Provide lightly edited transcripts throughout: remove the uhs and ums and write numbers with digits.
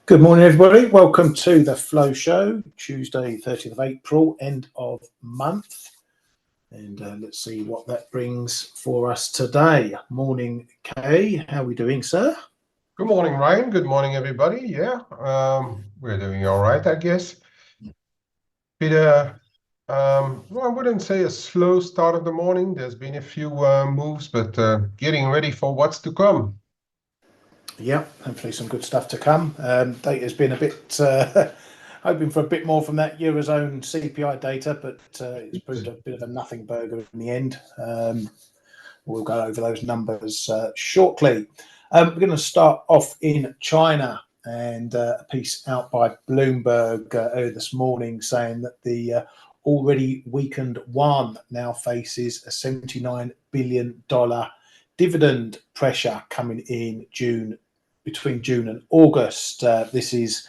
Good morning, everybody. Welcome to the Flow Show, Tuesday, 30th of April, end of month. And let's see what that brings for us today. Morning, Kay. How are we doing, sir? Good morning, Ryan. Good morning, everybody. Yeah, we're doing all right, I guess. Well, I wouldn't say a slow start of the morning. There's been a few moves, but getting ready for what's to come. Yeah, hopefully some good stuff to come. Data's been a bit hoping for a bit more from that Eurozone CPI data, but it's proved a bit of a nothing burger in the end. We'll go over those numbers shortly. We're going to start off in China, and a piece out by Bloomberg earlier this morning saying that the already weakened yuan now faces a $79 billion dividend pressure coming in between June and August. This is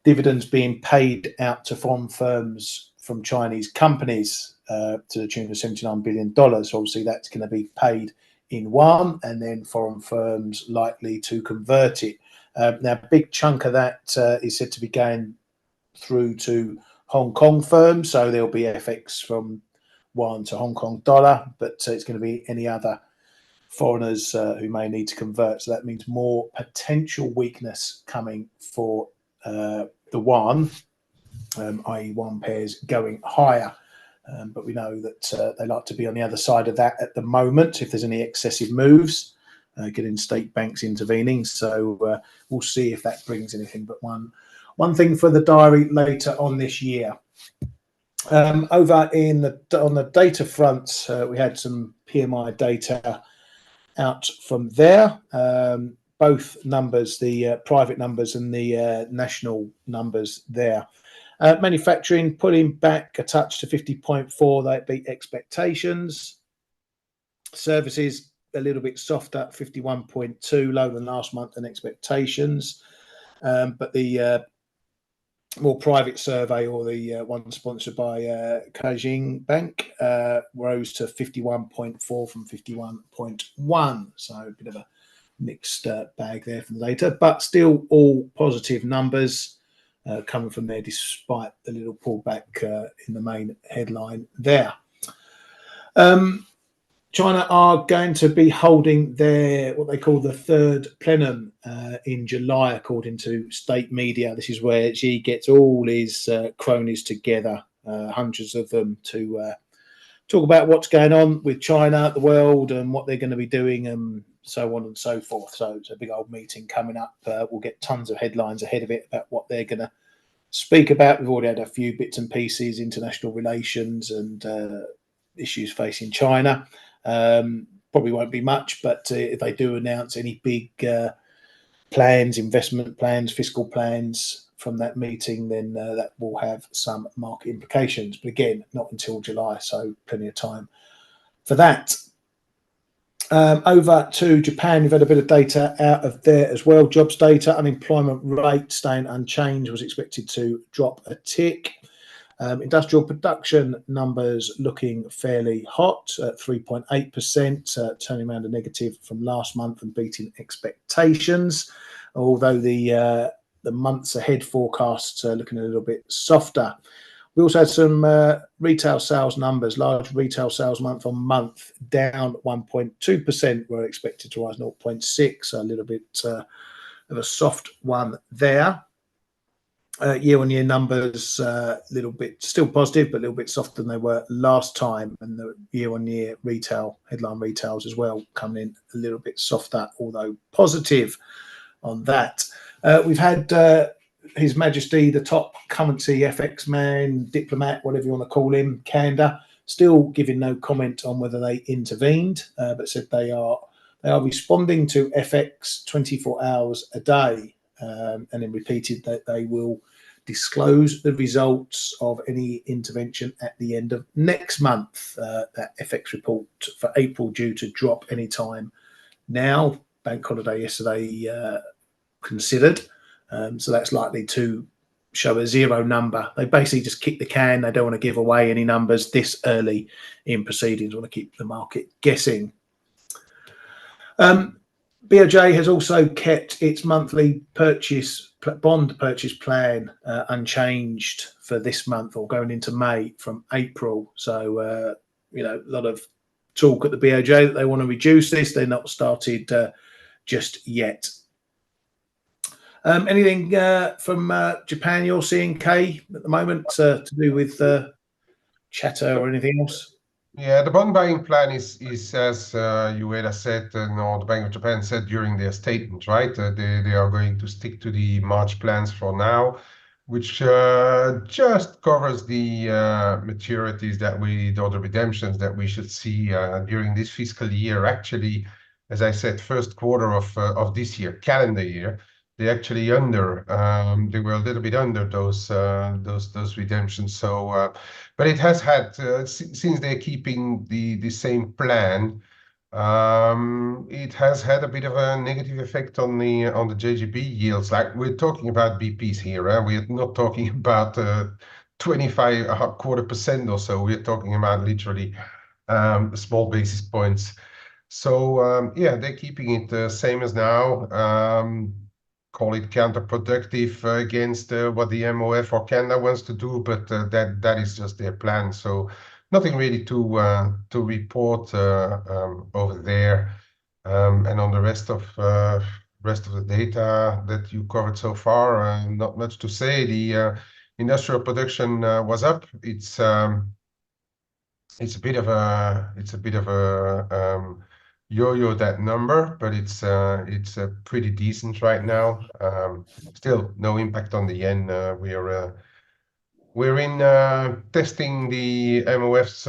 dividends being paid out to foreign firms from Chinese companies to the tune of $79 billion. So obviously that's going to be paid in yuan, and then foreign firms likely to convert it. Now, a big chunk of that is said to be going through to Hong Kong firms, so there'll be FX from yuan to Hong Kong dollar, but it's going to be any other foreigners who may need to convert. So that means more potential weakness coming for the yuan, i.e. yuan pairs going higher. But we know that they like to be on the other side of that at the moment if there's any excessive moves, getting state banks intervening. So we'll see if that brings anything. But one thing for the diary later on this year. Over on the data front, we had some PMI data out from there. Both numbers, the private numbers and the national numbers there. Manufacturing pulling back a touch to 50.4, that beat expectations. Services a little bit softer, 51.2, lower than last month and expectations. But the more private survey, or the one sponsored by Caixin Bank, rose to 51.4 from 51.1. So a bit of a mixed bag there from the data, but still all positive numbers coming from there, despite the little pullback in the main headline there. China are going to be holding their what they call the third plenum in July, according to state media. This is where Xi gets all his cronies together, hundreds of them, to talk about what's going on with China, the world, and what they're going to be doing, and so on and so forth. So it's a big old meeting coming up. We'll get tons of headlines ahead of it about what they're going to speak about. We've already had a few bits and pieces, international relations and issues facing China. Probably won't be much, but if they do announce any big plans, investment plans, fiscal plans from that meeting, then that will have some market implications. But again, not until July, so plenty of time for that. Over to Japan, we've had a bit of data out of there as well. Jobs data, unemployment rate staying unchanged, was expected to drop a tick. Industrial production numbers looking fairly hot at 3.8%, turning around a negative from last month and beating expectations, although the months ahead forecasts are looking a little bit softer. We also had some retail sales numbers, large retail sales month on month, down 1.2%, were expected to rise 0.6%, so a little bit of a soft one there. Year-on-year numbers, a little bit still positive, but a little bit softer than they were last time. And the year-on-year headline retails as well, coming in a little bit softer, although positive on that. We've had His Majesty, the top currency FX man, diplomat, whatever you want to call him, Kanda, still giving no comment on whether they intervened, but said they are responding to FX 24 hours a day, and then repeated that they will disclose the results of any intervention at the end of next month. That FX report for April due to drop any time now. Bank holiday yesterday considered. So that's likely to show a zero number. They basically just kick the can. They don't want to give away any numbers this early in proceedings. Want to keep the market guessing. BOJ has also kept its monthly bond purchase plan unchanged for this month or going into May from April. So, you know, a lot of talk at the BOJ that they want to reduce this. They're not started just yet. Anything from Japan you're seeing, Kay, at the moment to do with chatter or anything else? Yeah, the bond buying plan is as USDJPY said, or the Bank of Japan said during their statement, right? They are going to stick to the March plans for now, which just covers the maturities or the redemptions that we should see during this fiscal year. Actually, as I said, first quarter of this year, calendar year, they actually they were a little bit under those redemptions. So. But it has had, since they're keeping the same plan, it has had a bit of a negative effect on the JGB yields. Like, we're talking about BPs here, we're not talking about 25 a quarter percent or so. We're talking about literally small basis points. So yeah, they're keeping it the same as now. Call it counterproductive against what the MOF or Canada wants to do, but that is just their plan. So nothing really to report over there. And on the rest of the data that you covered so far, not much to say. The industrial production was up. It's a bit of a yo-yo, that number, but it's pretty decent right now. Still no impact on the yen. We're in testing the MOF's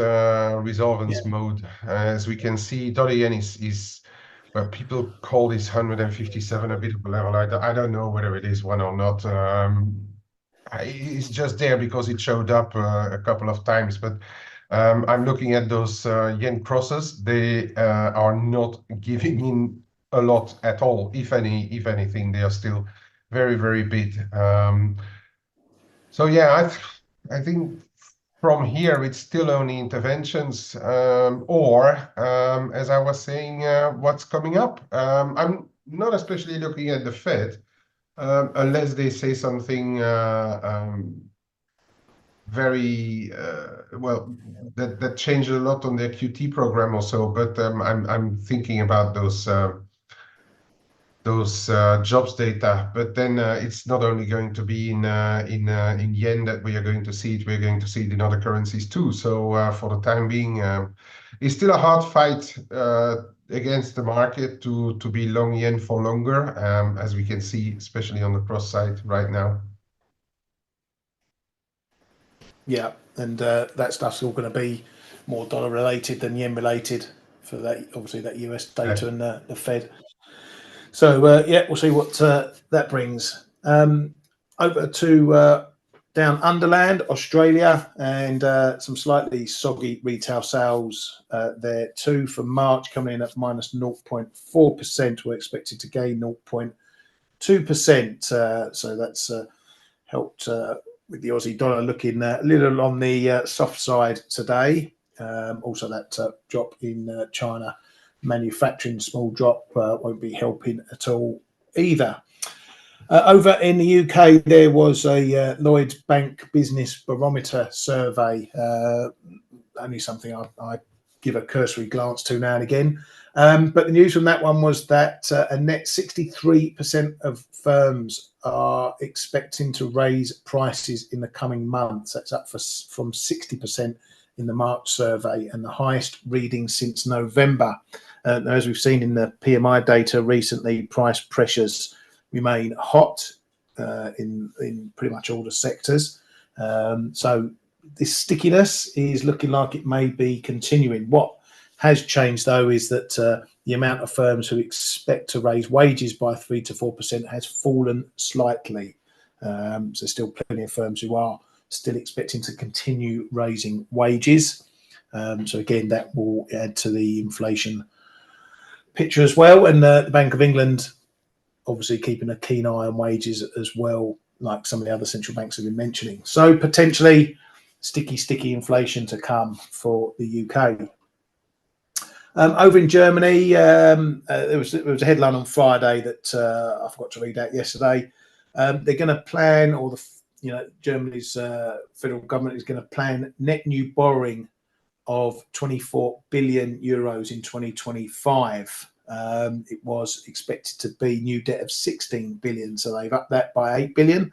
resolvence mode. As we can see, dollar yen is well, people call this 157 a bit of a level. I don't know whether it is one or not. It's just there because it showed up a couple of times, but I'm looking at those yen crosses. They are not giving in a lot at all. If anything, they are still very, very big. So yeah, I think from here it's still only interventions, or as I was saying, what's coming up. I'm not especially looking at the Fed unless they say something very well that changed a lot on their QT program also. But I'm thinking about those jobs data. But then it's not only going to be in yen that we are going to see it. We're going to see it in other currencies too. So for the time being, it's still a hard fight against the market to be long yen for longer, as we can see, especially on the cross side right now. Yeah, and that stuff's all going to be more dollar related than yen related for that, obviously, that US data and the Fed. So yeah, we'll see what that brings. Over to down underland, Australia, and some slightly soggy retail sales there too for March, coming in at minus 0.4%. We're expected to gain 0.2%. So that's helped with the Aussie dollar looking a little on the soft side today. Also, that drop in China manufacturing, small drop, won't be helping at all either. Over in the UK, there was a Lloyds Bank Business Barometer survey, only something I give a cursory glance to now and again. But the news from that one was that a net 63% of firms are expecting to raise prices in the coming months. That's up from 60% in the March survey, and the highest reading since November. As we've seen in the PMI data recently, price pressures remain hot in pretty much all the sectors. So this stickiness is looking like it may be continuing. What has changed, though, is that the amount of firms who expect to raise wages by 3 to 4% has fallen slightly. So still plenty of firms who are still expecting to continue raising wages. So again, that will add to the inflation picture as well. And the Bank of England obviously keeping a keen eye on wages as well, like some of the other central banks have been mentioning. So potentially sticky inflation to come for the UK. Over in Germany, there was a headline on Friday that I forgot to read out yesterday. They're going to plan, or Germany's federal government is going to plan net new borrowing of 24 billion euros in 2025. It was expected to be new debt of 16 billion, so they've upped that by 8 billion.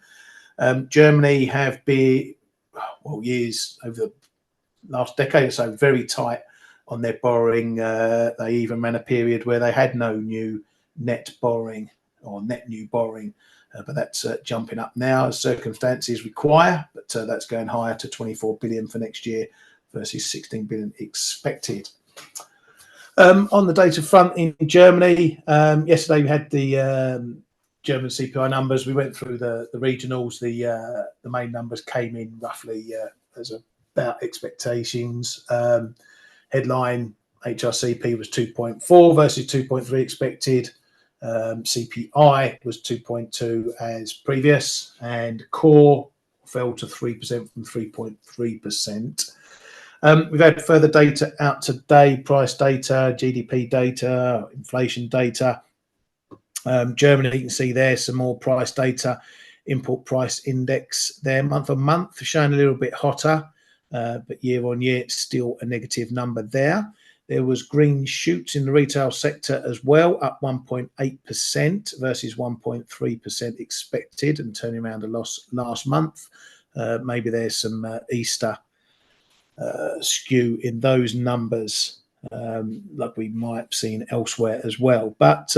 Germany have been, years over the last decade or so, very tight on their borrowing. They even ran a period where they had no new net borrowing or net new borrowing, but that's jumping up now as circumstances require. But that's going higher to 24 billion for next year versus 16 billion expected. On the data front in Germany, yesterday we had the German CPI numbers. We went through the regionals. The main numbers came in roughly as about expectations. Headline HRCP was 2.4 versus 2.3 expected. CPI was 2.2 as previous, and core fell to 3% from 3.3%. We've had further data out today: price data, GDP data, inflation data. Germany, you can see there some more price data. Import price index there month on month, showing a little bit hotter, but year on year it's still a negative number there. There was green shoots in the retail sector as well, up 1.8% versus 1.3% expected, and turning around a loss last month. Maybe there's some Easter skew in those numbers, like we might have seen elsewhere as well. But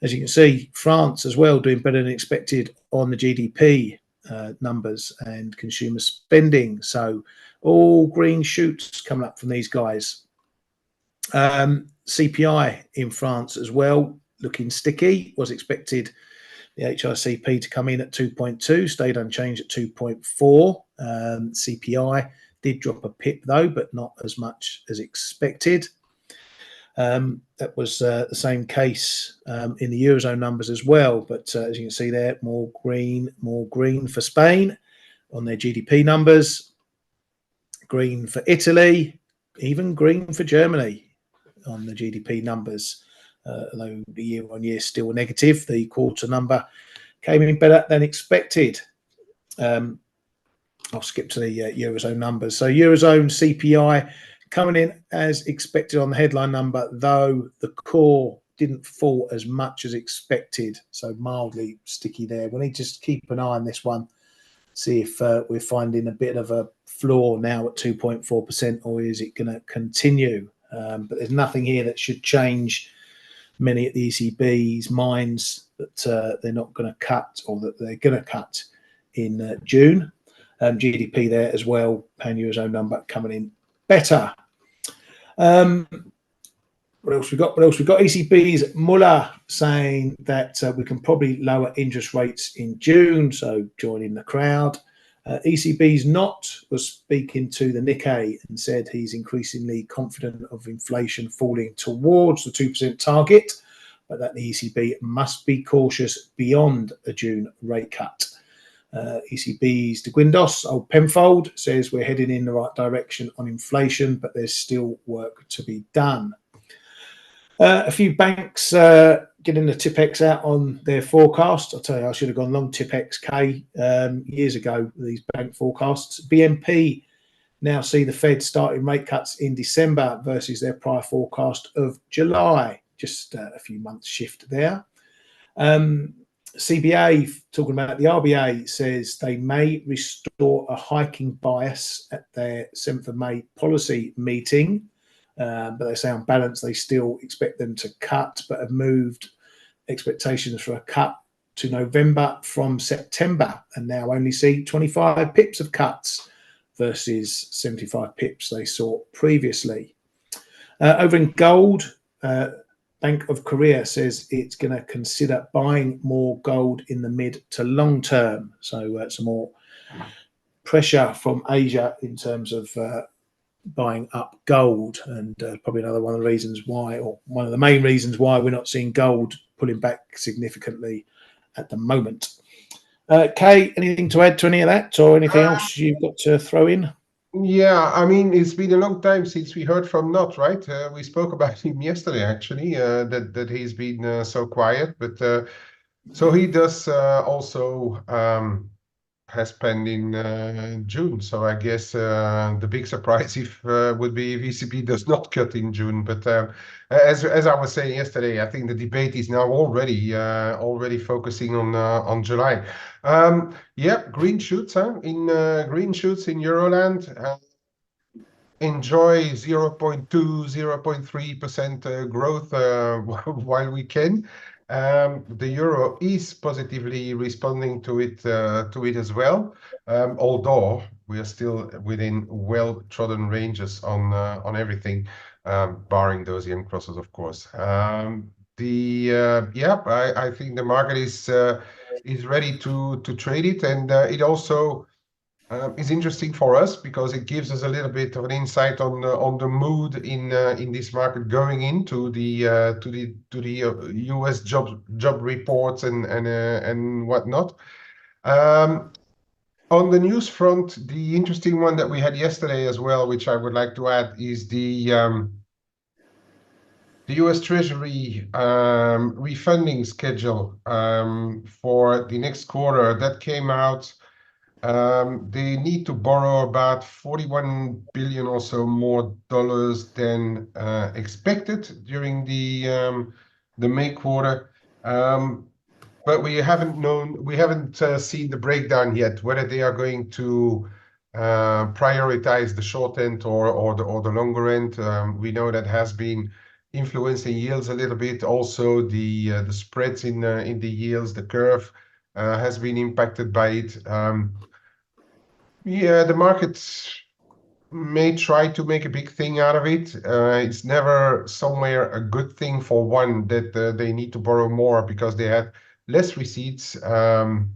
as you can see, France as well doing better than expected on the GDP numbers and consumer spending. So all green shoots coming up from these guys. CPI in France as well, looking sticky. Was expected the HRCP to come in at 2.2, stayed unchanged at 2.4. CPI did drop a pip though, but not as much as expected. That was the same case in the Eurozone numbers as well. But as you can see there, more green for Spain on their GDP numbers, green for Italy, even green for Germany on the GDP numbers, although the year on year still negative. The quarter number came in better than expected. I'll skip to the Eurozone numbers. So Eurozone CPI coming in as expected on the headline number, though the core didn't fall as much as expected, so mildly sticky there. We need to just keep an eye on this one, see if we're finding a bit of a floor now at 2.4%, or is it going to continue? But there's nothing here that should change many at the ECB's minds that they're not going to cut, or that they're going to cut in June. GDP there as well, pan-Eurozone number coming in better. What else we got? ECB's Muller saying that we can probably lower interest rates in June, so joining the crowd. ECB's Not was speaking to the Nikkei and said he's increasingly confident of inflation falling towards the 2% target, but that the ECB must be cautious beyond a June rate cut. ECB's De Guindos, old Penfold, says we're heading in the right direction on inflation, but there's still work to be done. A few banks getting the TIPX out on their forecast. I'll tell you, I should have gone long TIPXK years ago, these bank forecasts. BNP now see the Fed starting rate cuts in December versus their prior forecast of July. Just a few months shift there. CBA, talking about the RBA, says they may restore a hiking bias at their 7th of May policy meeting. But they say on balance, they still expect them to cut, but have moved expectations for a cut to November from September, and now only see 25 pips of cuts versus 75 pips they saw previously. Over in gold, Bank of Korea says it's going to consider buying more gold in the mid to long term. So some more pressure from Asia in terms of buying up gold, and probably another one of the reasons why, or one of the main reasons why, we're not seeing gold pulling back significantly at the moment. Kay, anything to add to any of that, or anything else you've got to throw in? Yeah, I mean, it's been a long time since we heard from Not, right? We spoke about him yesterday, actually, that he's been so quiet. But so he does also has penned in June. So I guess the big surprise if would be if ECB does not cut in June. But as I was saying yesterday, I think the debate is now already focusing on July. Yeah, green shoots, huh? In green shoots in Euroland. Enjoy 0.2, 0.3% growth while we can. The euro is positively responding to it as well, although we are still within well-trodden ranges on everything, barring those yen crosses, of course. I think the market is ready to trade it, and it also is interesting for us because it gives us a little bit of an insight on the mood in this market going into the US job reports and whatnot. On the news front, the interesting one that we had yesterday as well, which I would like to add, is the US Treasury refunding schedule for the next quarter that came out. They need to borrow about 41 billion or so more dollars than expected during the May quarter. But we haven't seen the breakdown yet, whether they are going to prioritize the short end or the longer end. We know that has been influencing yields a little bit. Also, the spreads in the yields, the curve has been impacted by it. Yeah, the markets may try to make a big thing out of it. It's never somewhere a good thing for one that they need to borrow more because they had less receipts than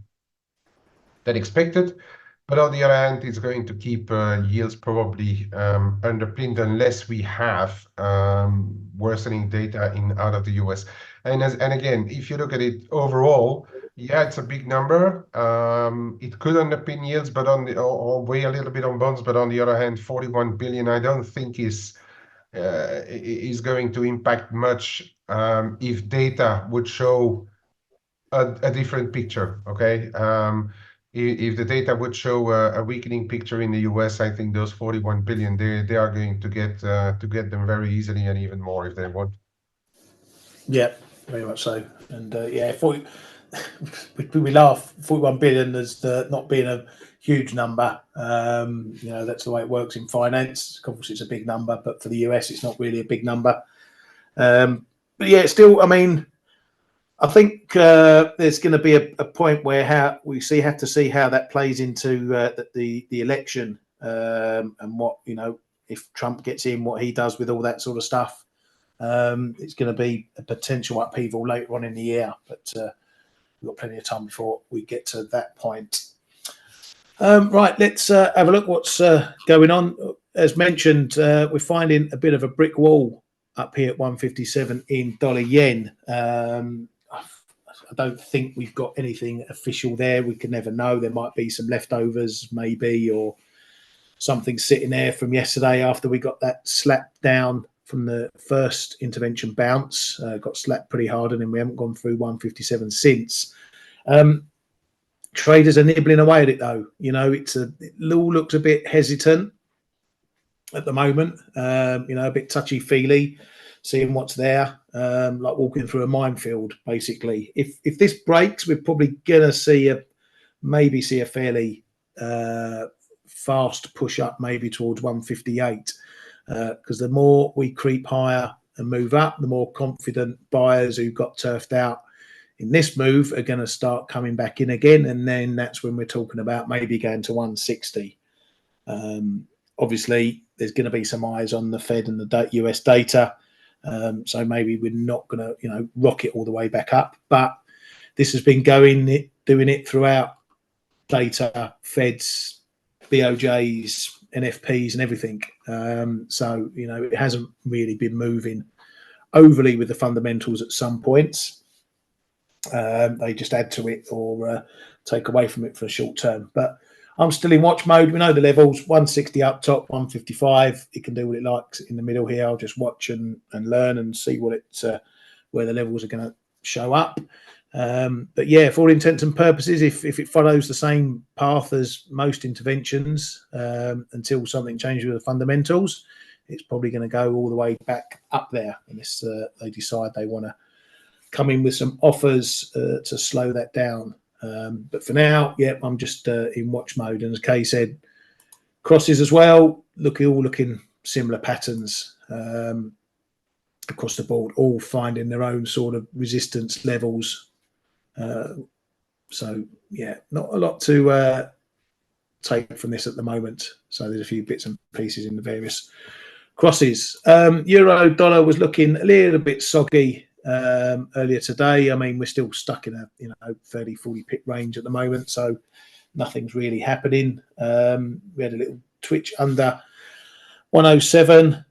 expected. But on the other hand, it's going to keep yields probably underpinned unless we have worsening data out of the US. And again, if you look at it overall, yeah, it's a big number. It could underpin yields, but or weigh a little bit on bonds. But on the other hand, 41 billion, I don't think is going to impact much if data would show a different picture. Okay. If the data would show a weakening picture in the US, I think those 41 billion, they are going to get them very easily and even more if they want. Yeah, very much so. And yeah, 40, we laugh 41 billion as not being a huge number. You know, that's the way it works in finance. Obviously, it's a big number, but for the US, it's not really a big number. But yeah, still, I mean, I think there's going to be a point where have to see how that plays into the election and what, you know, if Trump gets in, what he does with all that sort of stuff. It's going to be a potential upheaval later on in the year, but we've got plenty of time before we get to that point. Right, let's have a look what's going on. As mentioned, we're finding a bit of a brick wall up here at 157 in dollar yen. I don't think we've got anything official there. We can never know. There might be some leftovers, maybe, or something sitting there from yesterday after we got that slap down from the first intervention bounce. Got slapped pretty hard, and then we haven't gone through 157 since. Traders are nibbling away at it, though. You know, it all looks a bit hesitant at the moment. You know, a bit touchy-feely, seeing what's there, like walking through a minefield, basically. If this breaks, we're probably gonna see maybe a fairly fast push up, maybe towards 158, because the more we creep higher and move up, the more confident buyers who got turfed out in this move are going to start coming back in again, and then that's when we're talking about maybe going to 160. Obviously, there's going to be some eyes on the Fed and the US data, so maybe we're not going to, you know, rock it all the way back up. But this has been doing it throughout data, Feds, BOJs, NFPs, and everything. So, you know, it hasn't really been moving overly with the fundamentals at some points. They just add to it or take away from it for a short term. But I'm still in watch mode. We know the levels: 160 up top, 155. It can do what it likes in the middle here. I'll just watch and learn and see what where the levels are going to show up. But yeah, for all intents and purposes, if it follows the same path as most interventions until something changes with the fundamentals, it's probably going to go all the way back up there unless they decide they want to come in with some offers to slow that down. But for now, yeah, I'm just in watch mode. And as Kay said, crosses as well, all looking similar patterns across the board, all finding their own sort of resistance levels. So yeah, not a lot to take from this at the moment. So there's a few bits and pieces in the various crosses. Euro dollar was looking a little bit soggy earlier today. I mean, we're still stuck in a 30-40 pip range at the moment, so nothing's really happening. We had a little twitch under 107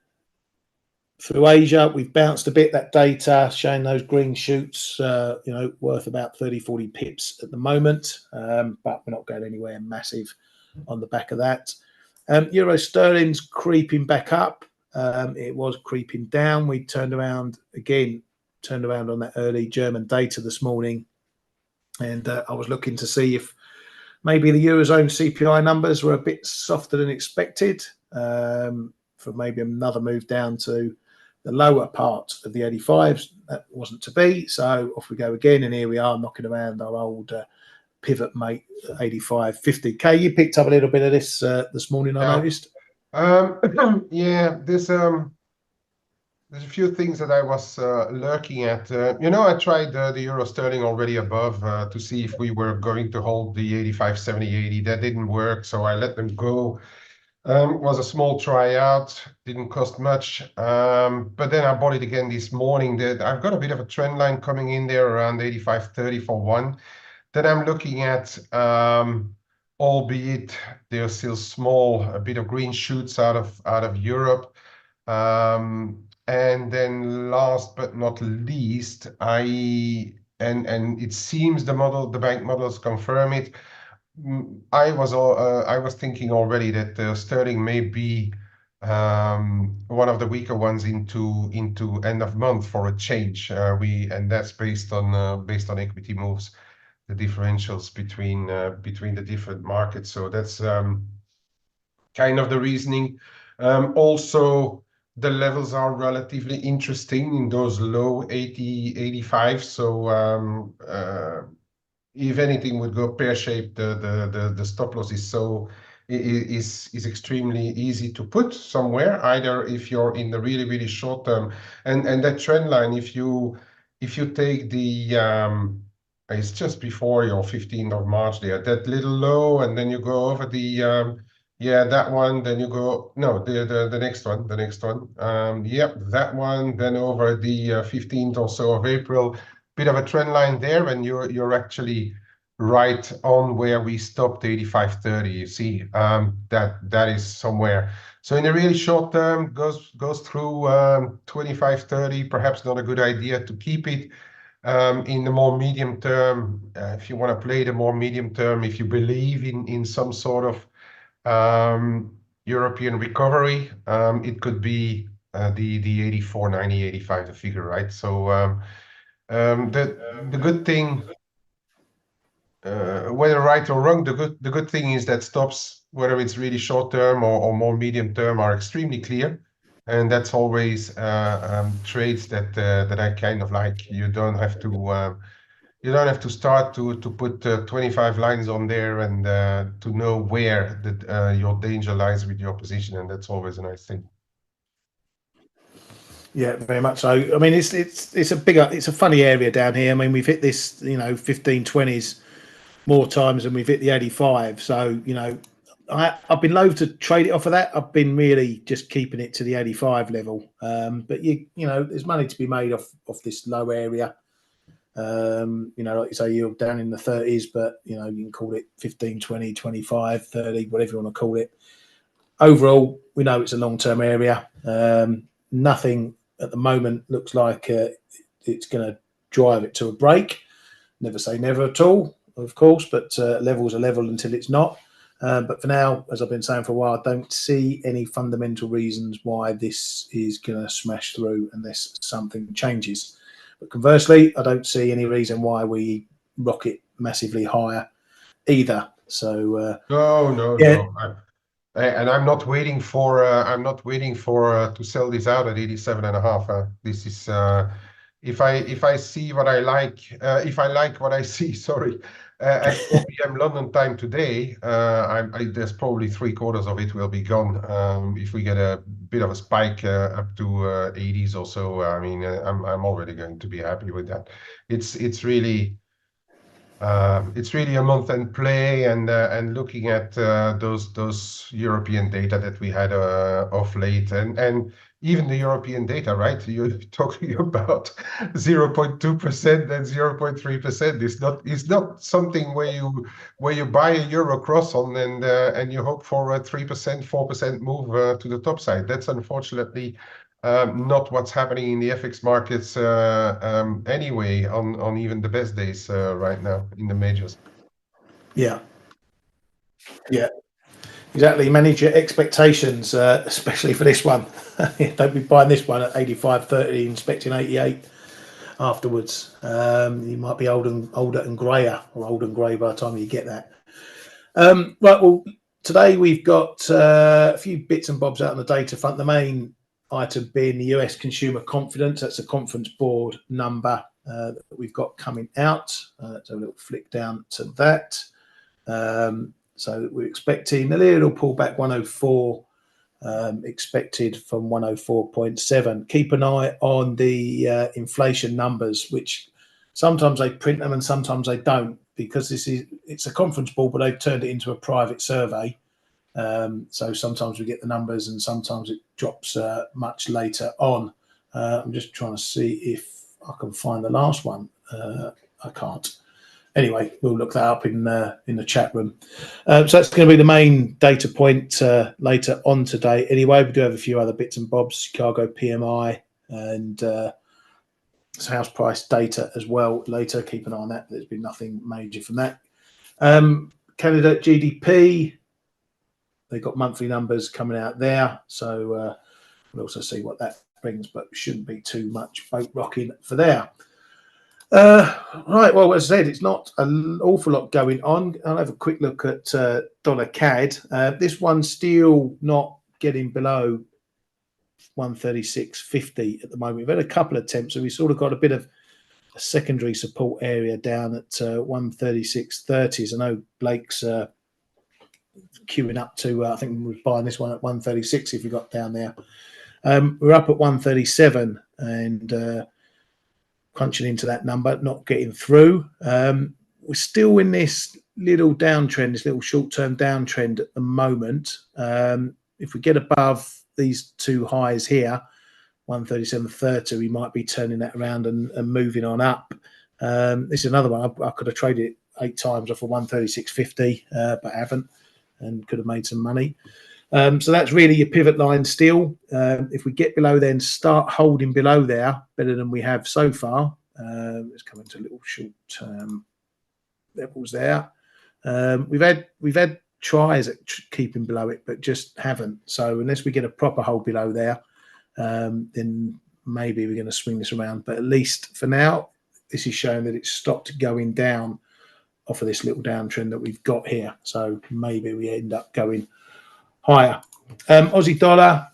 through Asia. We've bounced a bit. That data showing those green shoots, worth about 30-40 pips at the moment, but we're not going anywhere massive on the back of that. Euro sterling's creeping back up. It was creeping down. We turned around on that early German data this morning, and I was looking to see if maybe the Eurozone CPI numbers were a bit softer than expected, for maybe another move down to the lower part of the 85s. That wasn't to be, so off we go again, and here we are knocking around our old pivot mate 85.50. Kay, you picked up a little bit of this this morning, I noticed. Yeah, there's a few things that I was lurking at. I tried the euro sterling already above to see if we were going to hold the 85, 70, 80. That didn't work, so I let them go. Was a small tryout, didn't cost much. But then I bought it again this morning. I've got a bit of a trend line coming in there around 85.30 for one. That I'm looking at, albeit they're still small, a bit of green shoots out of Europe. And then last but not least, and it seems the bank models confirm it. I was thinking already that sterling may be one of the weaker ones into end of month for a change. And that's based on equity moves, the differentials between the different markets. So that's kind of the reasoning. Also, the levels are relatively interesting in those low 80, 85. So if anything would go pear-shaped, the stop loss is extremely easy to put somewhere, either if you're in the really, really short term. And that trend line, if you take the it's just before your 15th of March there, that little low, and then you go over the that one, then you go the next one, that one, then over the 15th or so of April, bit of a trend line there, and you're actually right on where we stopped 85.30. You see, that is somewhere. So in the really short term, goes through 25.30. Perhaps not a good idea to keep it. In the more medium term, if you want to play the more medium term, if you believe in some sort of European recovery, it could be the 84, 90, 85, the figure, right? So the good thing, whether right or wrong, the good thing is that stops, whether it's really short term or more medium term, are extremely clear, and that's always trades that I kind of like. You don't have to start to put 25 lines on there and to know where your danger lies with your position, and that's always a nice thing. Yeah, very much so. I mean, it's a funny area down here. I mean, we've hit this 15-20s more times than we've hit the 85. So I've been loath to trade it off of that. I've been really just keeping it to the 85 level. But there's money to be made off this low area. Like you say, you're down in the 30s, but you can call it 15, 20, 25, 30, whatever you want to call it. Overall, we know it's a long-term area. Nothing at the moment looks like it's going to drive it to a break. Never say never at all, of course, but levels are level until it's not. But for now, as I've been saying for a while, I don't see any fundamental reasons why this is going to smash through unless something changes. But conversely, I don't see any reason why we rocket massively higher either. So yeah. No. And I'm not waiting for to sell this out at 87.5. This is if I see what I like, if I like what I see, sorry, at 4 p.m. London time today, there's probably 3/4 of it will be gone. If we get a bit of a spike up to 80s or so, I mean, I'm already going to be happy with that. It's really a month-end play, and looking at those European data that we had of late, and even the European data, right? You're talking about 0.2% and 0.3%. It's not something where you buy a euro cross on and you hope for a 3%, 4% move to the top side. That's unfortunately not what's happening in the FX markets anyway, on even the best days right now in the majors. Yeah, exactly. Manage your expectations, especially for this one. Don't be buying this one at 85.30, expecting 88 afterwards. You might be older and grayer, or old and grey by the time you get that. Right. Well, today we've got a few bits and bobs out on the data front. The main item being the US consumer confidence. That's a conference board number that we've got coming out. So a little flick down to that. So we're expecting a little pullback, 104 expected from 104.7. Keep an eye on the inflation numbers, which sometimes they print them and sometimes they don't, because it's a conference board, but they've turned it into a private survey. So sometimes we get the numbers and sometimes it drops much later on. I'm just trying to see if I can find the last one. I can't. Anyway, we'll look that up in the chat room. So that's going to be the main data point later on today. Anyway, we do have a few other bits and bobs, Chicago PMI and house price data as well later. Keep an eye on that. There's been nothing major from that. Canada GDP, they've got monthly numbers coming out there. So we'll also see what that brings, but shouldn't be too much boat rocking for there. Right, well, as I said, it's not an awful lot going on. I'll have a quick look at dollar CAD. This one's still not getting below 136.50 at the moment. We've had a couple of attempts, so we sort of got a bit of a secondary support area down at 136.30s. I know Blake's queuing up to, I think we were buying this one at 136 if you got down there. We're up at 137 and crunching into that number, not getting through. We're still in this little downtrend, this little short-term downtrend at the moment. If we get above these two highs here, 137.30, we might be turning that around and moving on up. This is another one. I could have traded it 8 times off of 136.50, but I haven't, and could have made some money. So that's really your pivot line still. If we get below then, start holding below there better than we have so far. Let's come into little short-term levels there. We've had tries at keeping below it, but just haven't. So unless we get a proper hold below there, then maybe we're going to swing this around. But at least for now, this is showing that it's stopped going down off of this little downtrend that we've got here. So maybe we end up going higher. Aussie dollar,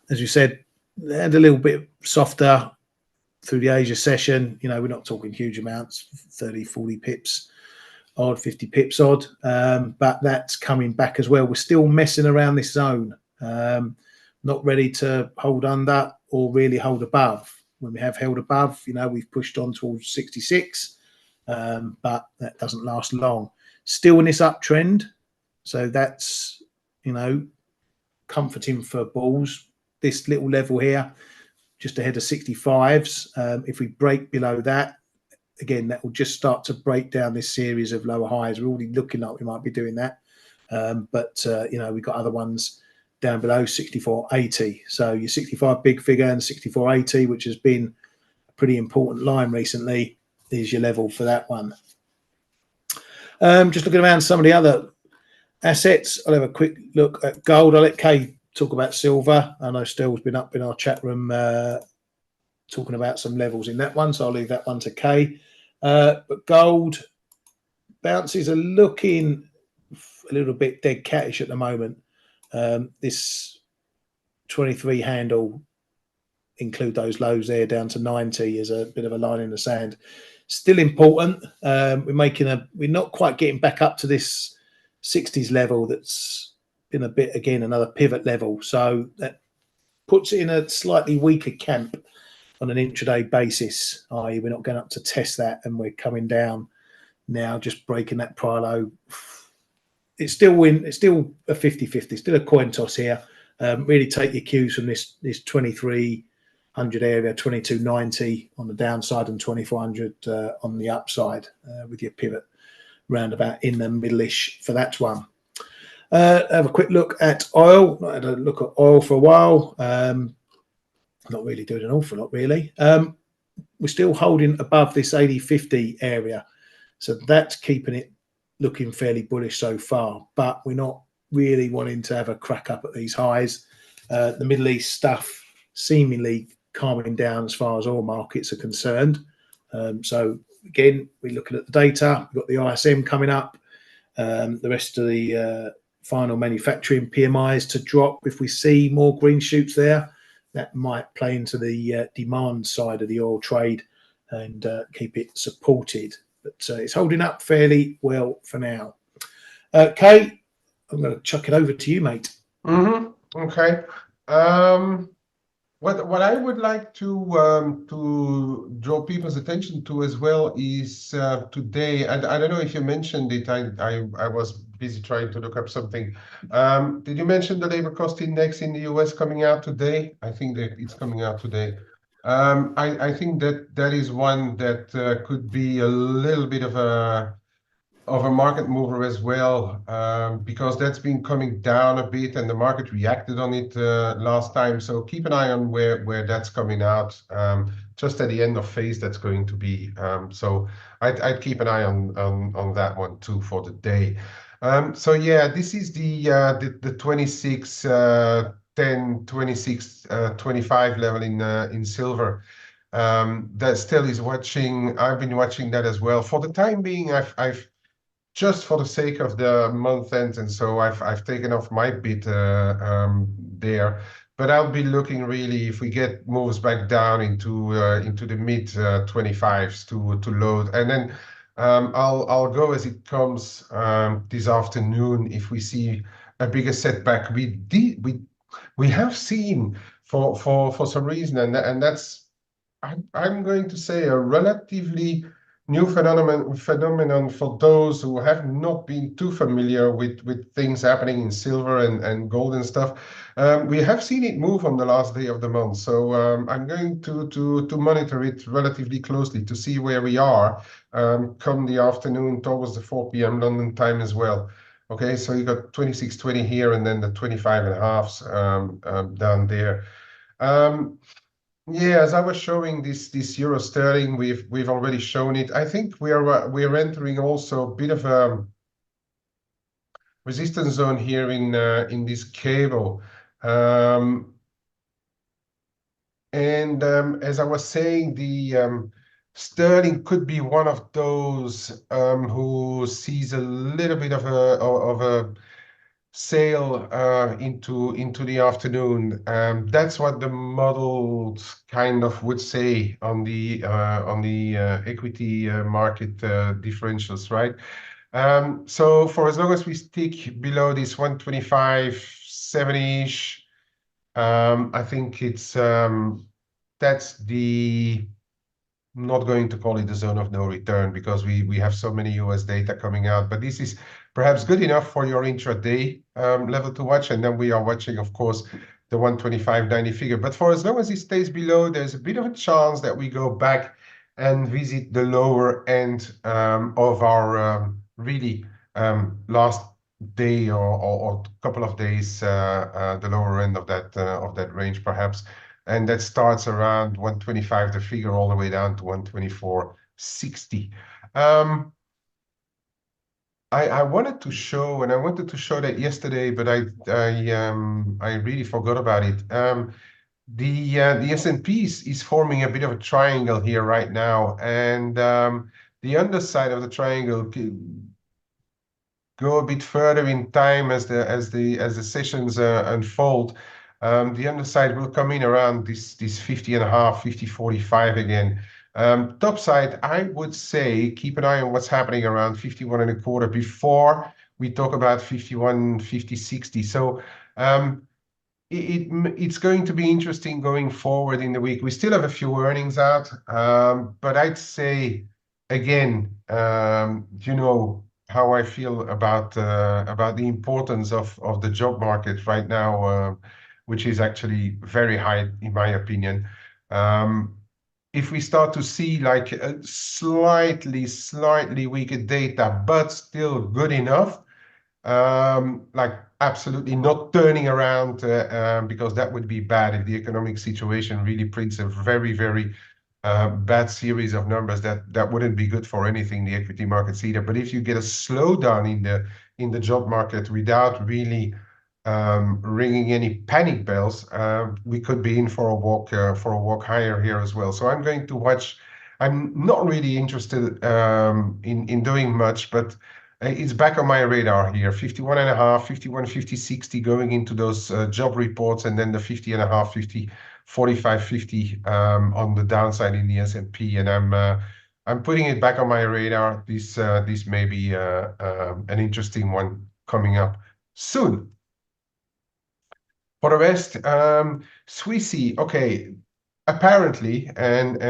as you said, had a little bit softer through the Asia session. You know, we're not talking huge amounts, 30, 40 pips odd, 50 pips odd, but that's coming back as well. We're still messing around this zone, not ready to hold under or really hold above. When we have held above, you know, we've pushed on towards 66, but that doesn't last long. Still in this uptrend. So that's, you know, comforting for bulls. This little level here, just ahead of 65s. If we break below that, again, that will just start to break down this series of lower highs. We're already looking like we might be doing that. But you know, we've got other ones down below 64.80. So your 65 big figure and 64.80, which has been a pretty important line recently, is your level for that one. Just looking around some of the other assets, I'll have a quick look at gold. I'll let Kay talk about silver. I know Steele's been up in our chat room talking about some levels in that one, so I'll leave that one to Kay. But gold bounces are looking a little bit dead cattish at the moment. This 23 handle, include those lows there down to 90, is a bit of a line in the sand. Still important. We're not quite getting back up to this 60s level. That's been a bit, again, another pivot level. So that puts it in a slightly weaker camp on an intraday basis, i.e. we're not going up to test that, and we're coming down now, just breaking that prior low. It's still a 50-50, still a coin toss here. Really take your cues from this 2300 area, 2290 on the downside and 2400 on the upside, with your pivot roundabout in the middle-ish for that one. Have a quick look at oil. Not had a look at oil for a while. Not really doing an awful lot, really. We're still holding above this 80-50 area, so that's keeping it looking fairly bullish so far, but we're not really wanting to have a crack up at these highs. The Middle East stuff seemingly calming down as far as oil markets are concerned. So again, we're looking at the data. We've got the ISM coming up, the rest of the final manufacturing PMIs to drop. If we see more green shoots there, that might play into the demand side of the oil trade and keep it supported. But it's holding up fairly well for now. Kay, I'm going to chuck it over to you, mate. Okay. What I would like to draw people's attention to as well is today. I don't know if you mentioned it. I was busy trying to look up something. Did you mention the labor cost index in the US coming out today? I think that it's coming out today. I think that is one that could be a little bit of a market mover as well, because that's been coming down a bit and the market reacted on it last time. So keep an eye on where that's coming out. Just at the end of phase, that's going to be. So I'd keep an eye on that one too for the day. So yeah, this is the 26 10 26 25 level in silver. That still is watching. I've been watching that as well. For the time being, I've just for the sake of the month end, and so I've taken off my bid there. But I'll be looking really if we get moves back down into the mid 25s to load, and then I'll go as it comes this afternoon if we see a bigger setback. We have seen for some reason, and that's I'm going to say a relatively new phenomenon for those who have not been too familiar with things happening in silver and gold and stuff. We have seen it move on the last day of the month, so I'm going to monitor it relatively closely to see where we are come the afternoon towards the 4 p.m. London time as well. Okay, so you got 26.20 here and then the 25.5s down there. Yeah, as I was showing this euro sterling, we've already shown it. I think we're entering also a bit of a resistance zone here in this cable. As I was saying, the sterling could be one of those who sees a little bit of a sail into the afternoon. That's what the models kind of would say on the equity market differentials, right? So for as long as we stick below this 125.70-ish, I think it's that's the not going to call it the zone of no return because we have so many US data coming out, but this is perhaps good enough for your intraday level to watch, and then we are watching, of course, the 125.90 figure. But for as long as it stays below, there's a bit of a chance that we go back and visit the lower end of our really last day or couple of days, the lower end of that range perhaps. And that starts around 125, the figure all the way down to 124.60. I wanted to show, and I wanted to show that yesterday, but I really forgot about it. The S&P is forming a bit of a triangle here right now, and the underside of the triangle go a bit further in time as the sessions unfold. The underside will come in around this 50.5, 50.45 again. Top side, I would say keep an eye on what's happening around 51.25 before we talk about 51, 50, 60. So it's going to be interesting going forward in the week. We still have a few earnings out, but I'd say again, you know how I feel about the importance of the job market right now, which is actually very high in my opinion. If we start to see like a slightly weaker data, but still good enough, like absolutely not turning around because that would be bad if the economic situation really prints a very bad series of numbers. That wouldn't be good for anything, the equity markets either. But if you get a slowdown in the job market without really ringing any panic bells, we could be in for a walk higher here as well. So I'm going to watch. I'm not really interested in doing much, but it's back on my radar here. 51.5, 51, 50, 60 going into those job reports, and then the 50.5, 50, 45, 50 on the downside in the S&P, and I'm putting it back on my radar. This may be an interesting one coming up soon. For the rest, Swissy, okay, apparently, and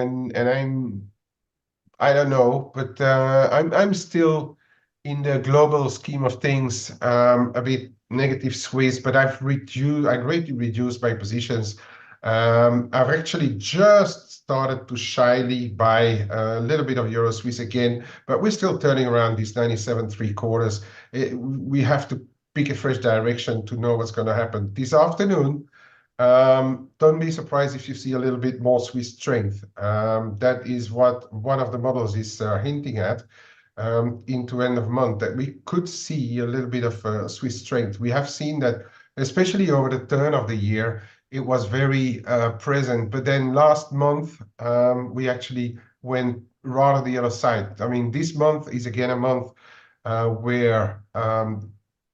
I don't know, but I'm still in the global scheme of things a bit negative Swiss, but I greatly reduced my positions. I've actually just started to shyly buy a little bit of Euro Swiss again, but we're still turning around these 97.75. We have to pick a fresh direction to know what's going to happen this afternoon. Don't be surprised if you see a little bit more Swiss strength. That is what one of the models is hinting at into end of month, that we could see a little bit of Swiss strength. We have seen that, especially over the turn of the year, it was very present. But then last month, we actually went rather the other side. I mean, this month is again a month where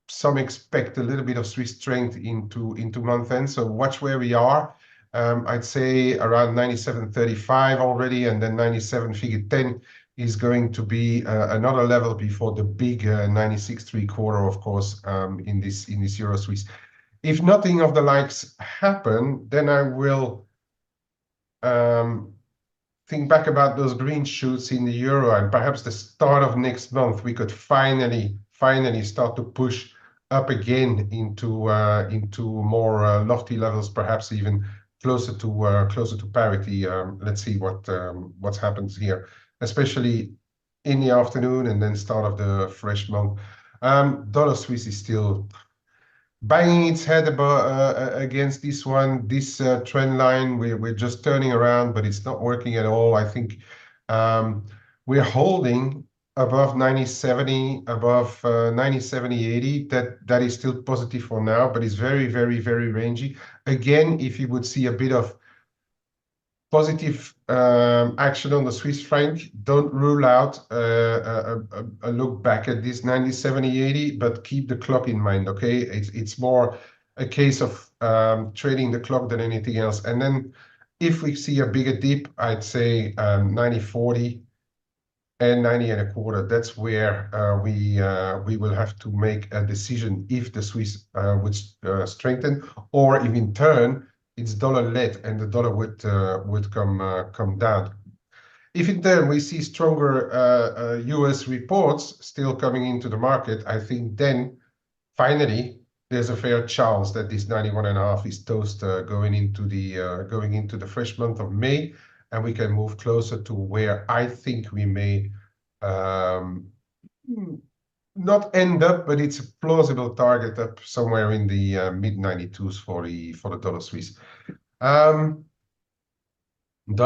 some expect a little bit of Swiss strength into month end. So watch where we are. I'd say around 97.35 already, and then 97 figure 10 is going to be another level before the big 96.75, of course, in this Euro Swiss. If nothing of the likes happen, then I will think back about those green shoots in the euro, and perhaps the start of next month we could finally start to push up again into more lofty levels, perhaps even closer to parity. Let's see what happens here, especially in the afternoon and then start of the fresh month. Dollar Swiss is still banging its head against this one, this trend line. We're just turning around, but it's not working at all. I think we're holding above 90.70, above 90.70.80. That is still positive for now, but it's very rangy. Again, if you would see a bit of positive action on the Swiss franc, don't rule out a look back at this 90.70.80, but keep the clock in mind, okay? It's more a case of trading the clock than anything else. And then if we see a bigger dip, I'd say 90.40 and 90.25. That's where we will have to make a decision if the Swiss would strengthen, or if in turn it's dollar-led and the dollar would come down. If in turn we see stronger US reports still coming into the market, I think then finally there's a fair chance that this 91.5 is toast going into the fresh month of May, and we can move closer to where I think we may not end up, but it's a plausible target up somewhere in the mid 92s for the dollar Swiss. Dollar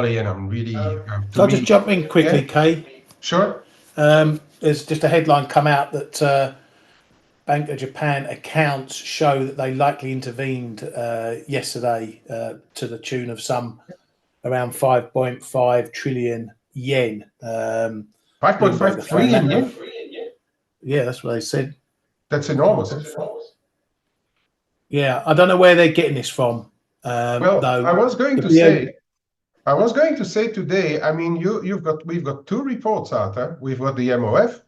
yen, I'm really. I'll just jump in quickly, yeah. Kay. Sure. there's just a headline come out that Bank of Japan accounts show that they likely intervened yesterday to the tune of some around 5.5 trillion yen. 5.5 trillion yen? Yeah, that's what they said. That's enormous. Yeah, I don't know where they're getting this from. Well, though I was going to say today, I mean, we've got two reports out there. We've got the MOF,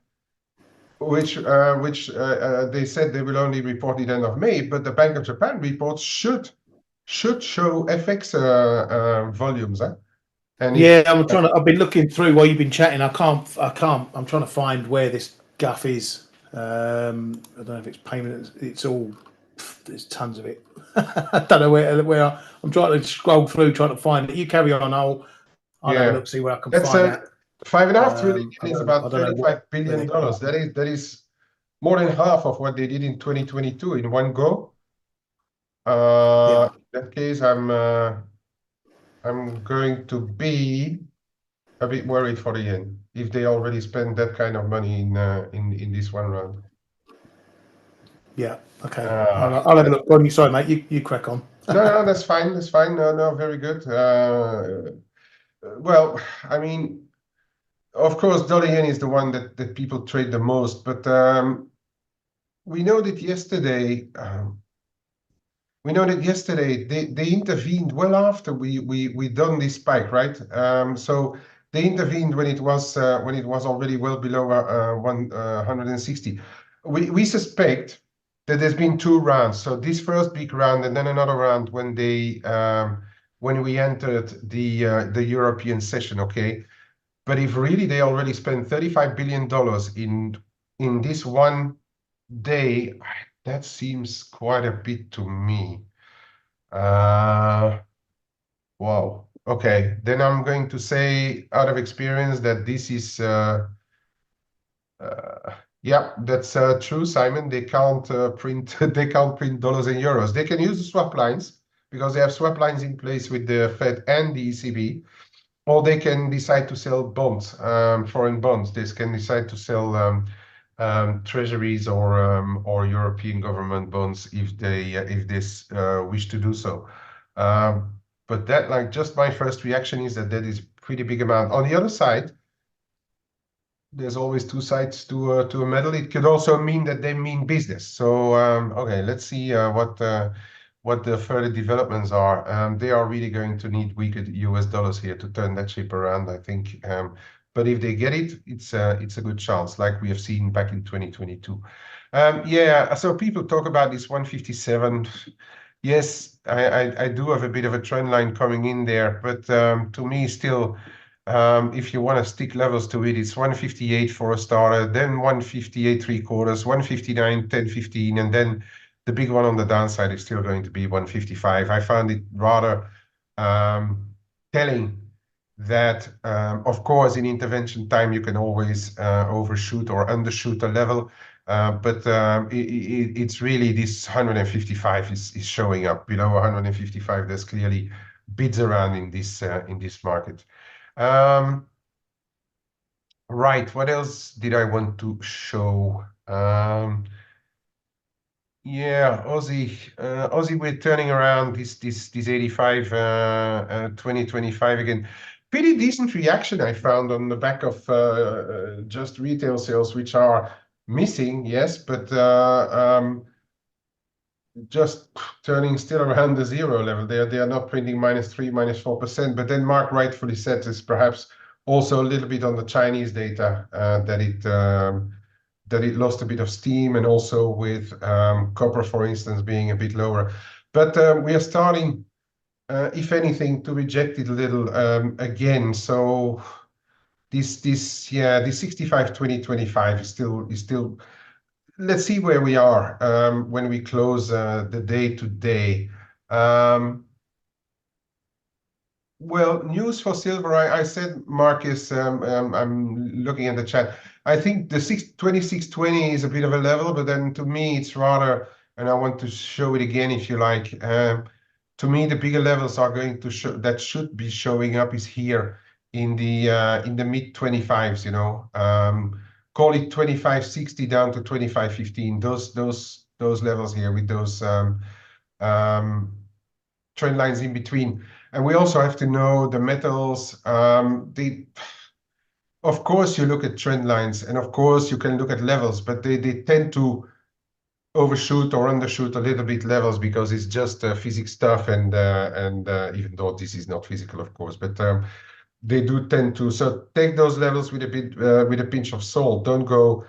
which they said they will only report it end of May, but the Bank of Japan reports should show FX volumes. And yeah, I've been looking through while you've been chatting. I can't. I'm trying to find where this guff is. I don't know if it's payment. It's all. There's tons of it. I don't know where. I'm trying to scroll through, trying to find it. You carry on. I'll have a look, see where I can that's find that. 5.5 trillion is about I don't know $35 billion. That is more than half of what they did in 2022 in one go. Yeah. In that case, I'm going to be a bit worried for the yen if they already spent that kind of money in this one round. Yeah. Okay. I'll have a look. Go on, sorry, mate. You crack on. No, that's fine. That's fine. No, very good. Well, I mean, of course, dollar yen is the one that people trade the most, but we know that yesterday. They intervened well after we done this spike, right? So they intervened when it was already well below 160. We suspect that there's been two rounds. So this first big round and then another round when we entered the European session, okay? But if really they already spent $35 billion in this one day, that seems quite a bit to me. Wow. Okay, then I'm going to say out of experience that this is yeah, that's true, Simon. They can't print they can't print dollars and euros. They can use the swap lines because they have swap lines in place with the Fed and the ECB, or they can decide to sell bonds, foreign bonds. They can decide to sell treasuries or European government bonds if they wish to do so. But that, like, just my first reaction is that is a pretty big amount. On the other side, there's always two sides to a medal. It could also mean that they mean business. So okay, let's see what the further developments are. They are really going to need weaker US dollars here to turn that ship around, I think. But if they get it, it's a good chance, like we have seen back in 2022. Yeah, so people talk about this 157. Yes, I do have a bit of a trend line coming in there, but to me still, if you want to stick levels to it, it's 158 for a starter, then 158 3/4, 159, 10, 15, and then the big one on the downside is still going to be 155. I found it rather telling that, of course, in intervention time, you can always overshoot or undershoot a level. But it's really this 155 is showing up. Below 155, there's clearly bids around in this market. Right, what else did I want to show? Yeah, Aussie, we're turning around this 85 2025 again. Pretty decent reaction I found on the back of just retail sales, which are missing, yes, but just turning still around the zero level. They are not printing -3, -4%, but then Mark rightfully said this perhaps also a little bit on the Chinese data that it lost a bit of steam, and also with copper, for instance, being a bit lower. But we are starting, if anything, to reject it a little again. So this 65 2025 is still. Let's see where we are when we close the day today. Well, news for silver, I said, Marcus, I'm looking at the chat. I think the 2620 is a bit of a level, but then to me it's rather, and I want to show it again if you like. To me, the bigger levels are going to show, that should be showing up, is here in the mid 25s, you know. call it 25.60 down to 25.15. Those levels here with those trend lines in between. And we also have to know the metals. Of course, you look at trend lines, and of course you can look at levels, but they tend to overshoot or undershoot a little bit levels because it's just physics stuff, and even though this is not physical, of course, but they do tend to. So take those levels with a pinch of salt. Don't go,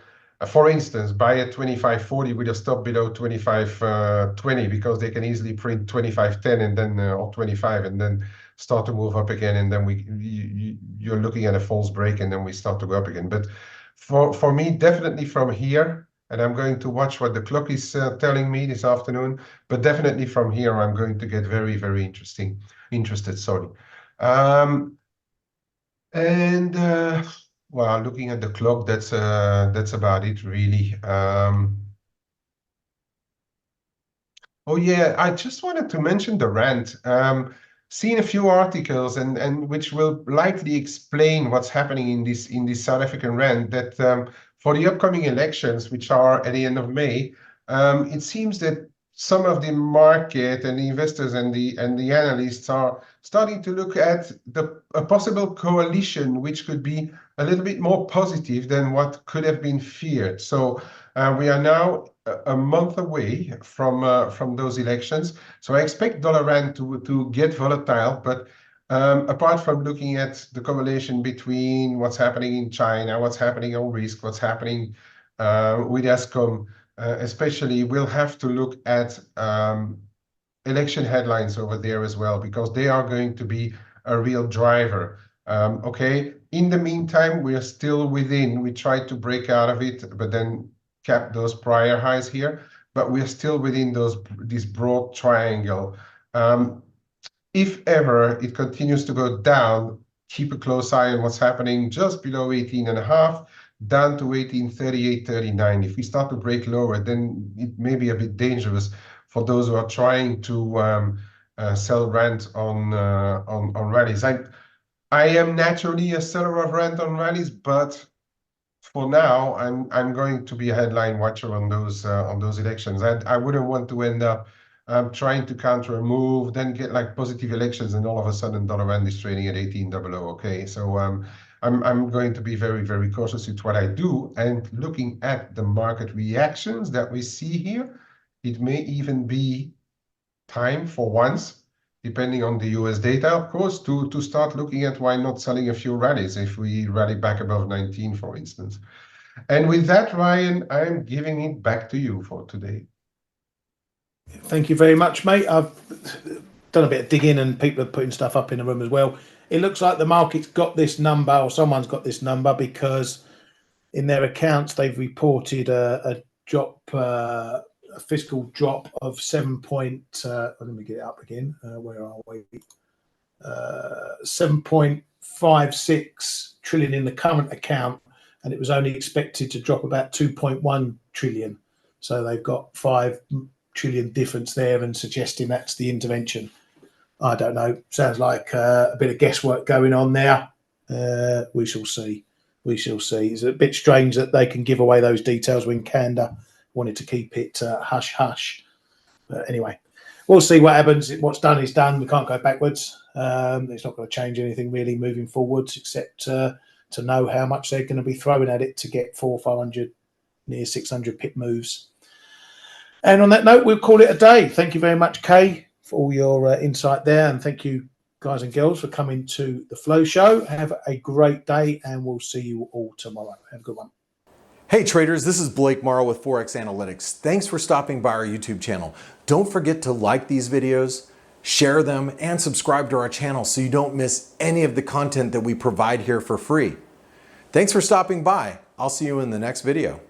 for instance, buy at 25.40 with a stop below 25.20 because they can easily print 25.10 and then or 25 and then start to move up again, and then you're looking at a false break, and then we start to go up again. But for me, definitely from here. And I'm going to watch what the clock is telling me this afternoon. But definitely from here, I'm going to get very, very interested. Sorry. Well, looking at the clock, that's about it, really. Oh yeah, I just wanted to mention the rand. Seen a few articles and which will likely explain what's happening in this South African rand, that for the upcoming elections, which are at the end of May, it seems that some of the market and the investors and the analysts are starting to look at a possible coalition, which could be a little bit more positive than what could have been feared. So we are now a month away from those elections. So I expect dollar rand to get volatile, but apart from looking at the correlation between what's happening in China, what's happening on risk, what's happening with ESCOM, especially, we'll have to look at election headlines over there as well, because they are going to be a real driver. Okay, in the meantime, we are still within. We tried to break out of it, but then kept those prior highs here, but we're still within this broad triangle. If ever it continues to go down, keep a close eye on what's happening just below 18.5, down to 18.38.39. If we start to break lower, then it may be a bit dangerous for those who are trying to sell rand on rallies. I am naturally a seller of rand on rallies, but for now, I'm going to be a headline watcher on those elections. I wouldn't want to end up trying to counter a move, then get like positive elections, and all of a sudden dollar rand is trading at 18.00. Okay, so I'm going to be very, very cautious with what I do. And looking at the market reactions that we see here, it may even be time for once, depending on the US data, of course, to start looking at why not selling a few rallies if we rally back above 19, for instance. And with that, Ryan, I'm giving it back to you for today. Thank you very much, mate. I've done a bit of digging and people are putting stuff up in the room as well. It looks like the market's got this number, or someone's got this number, because in their accounts they've reported a drop, a fiscal drop of 7 point, let me get it up again, where are we? 7.56 trillion in the current account, and it was only expected to drop about 2.1 trillion. So they've got 5 trillion difference there, and suggesting that's the intervention. I don't know. Sounds like a bit of guesswork going on there. We shall see. We shall see. It's a bit strange that they can give away those details when Kanda wanted to keep it hush hush. But anyway, we'll see what happens. What's done is done. We can't go backwards. It's not going to change anything really moving forwards, except to know how much they're going to be throwing at it to get 400-500, near 600 pip moves. And on that note, we'll call it a day. Thank you very much, Kay, for all your insight there. And thank you, guys and girls, for coming to the Flow Show. Have a great day, and we'll see you all tomorrow. Have a good one. Hey traders, this is Blake Morrow with ForexAnalytix. Thanks for stopping by our YouTube channel. Don't forget to like these videos, share them, and subscribe to our channel so you don't miss any of the content that we provide here for free. Thanks for stopping by. I'll see you in the next video.